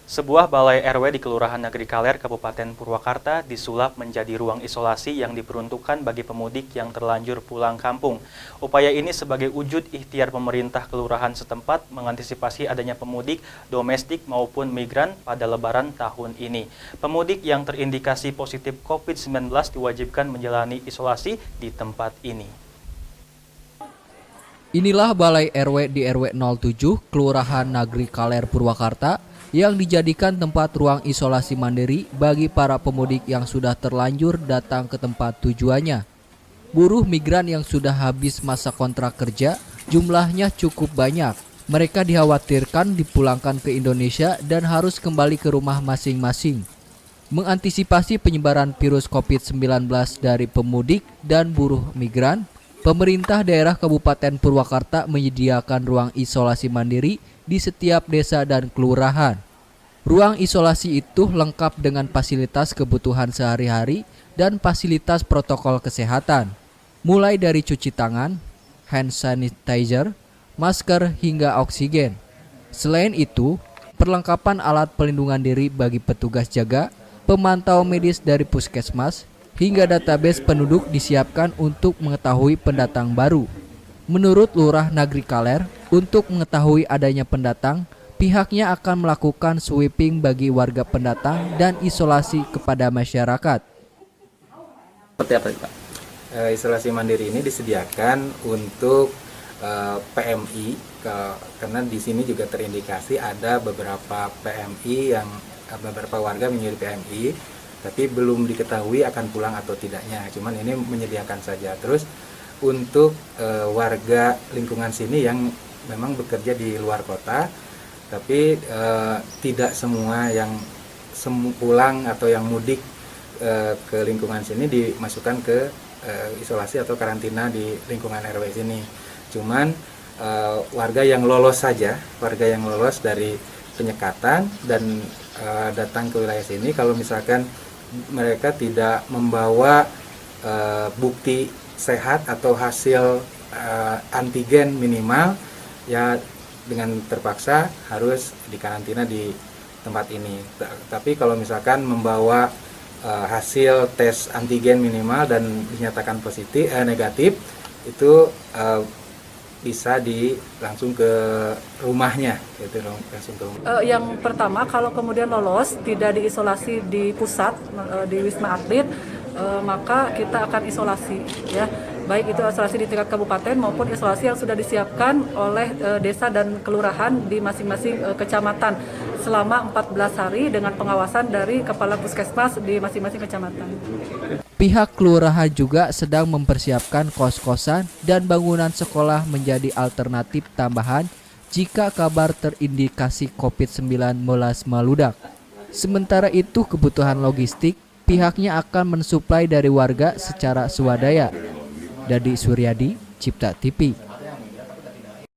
Sebuah balai RW di Kelurahan Negeri Kaler, Kabupaten Purwakarta disulap menjadi ruang isolasi yang diperuntukkan bagi pemudik yang terlanjur pulang kampung. Upaya ini sebagai wujud ikhtiar pemerintah kelurahan setempat mengantisipasi adanya pemudik domestik maupun migran pada Lebaran tahun ini. Pemudik yang terindikasi positif COVID-19 diwajibkan menjalani isolasi di tempat ini. Inilah Balai RW di RW 07, Kelurahan Negeri Kaler, Purwakarta, yang dijadikan tempat ruang isolasi mandiri bagi para pemudik yang sudah terlanjur datang ke tempat tujuannya. Buruh migran yang sudah habis masa kontrak kerja jumlahnya cukup banyak. Mereka dikhawatirkan dipulangkan ke Indonesia dan harus kembali ke rumah masing-masing. Mengantisipasi penyebaran virus COVID-19 dari pemudik dan buruh migran, pemerintah daerah Kabupaten Purwakarta menyediakan ruang isolasi mandiri di setiap desa dan kelurahan. Ruang isolasi itu lengkap dengan fasilitas kebutuhan sehari-hari dan fasilitas protokol kesehatan, mulai dari cuci tangan, hand sanitizer, masker, hingga oksigen. Selain itu, perlengkapan alat pelindungan diri bagi petugas jaga, pemantau medis dari puskesmas, hingga database penduduk disiapkan untuk mengetahui pendatang baru. Menurut Lurah Negeri Kaler, untuk mengetahui adanya pendatang, pihaknya akan melakukan sweeping bagi warga pendatang dan isolasi kepada masyarakat. Seperti apa, Pak? Isolasi mandiri ini disediakan untuk PMI, karena di sini juga terindikasi ada beberapa PMI yang beberapa warga menjadi PMI, tapi belum diketahui akan pulang atau tidaknya. Cuman ini menyediakan saja. Terus untuk warga lingkungan sini yang memang bekerja di luar kota, tapi tidak semua yang pulang atau yang mudik ke lingkungan sini dimasukkan ke isolasi atau karantina di lingkungan RW sini. Cuman warga yang lolos saja, warga yang lolos dari penyekatan dan datang ke wilayah sini, kalau misalkan mereka tidak membawa bukti sehat atau hasil antigen minimal, ya dengan terpaksa harus dikarantina di tempat ini. Tapi kalau misalkan membawa hasil tes antigen minimal dan dinyatakan negatif, itu bisa langsung ke rumahnya, gitu, langsung ke rumah. Yang pertama, kalau kemudian lolos tidak diisolasi di pusat di Wisma Atlet, maka kita akan isolasi, ya, baik itu isolasi di tingkat kabupaten maupun isolasi yang sudah disiapkan oleh desa dan kelurahan di masing-masing kecamatan selama 14 hari dengan pengawasan dari kepala puskesmas di masing-masing kecamatan. Pihak kelurahan juga sedang mempersiapkan kos-kosan dan bangunan sekolah menjadi alternatif tambahan jika kabar terindikasi COVID-19 meludak. Sementara itu, kebutuhan logistik pihaknya akan mensuplai dari warga secara swadaya. Dadi Suryadi, Cipta TV.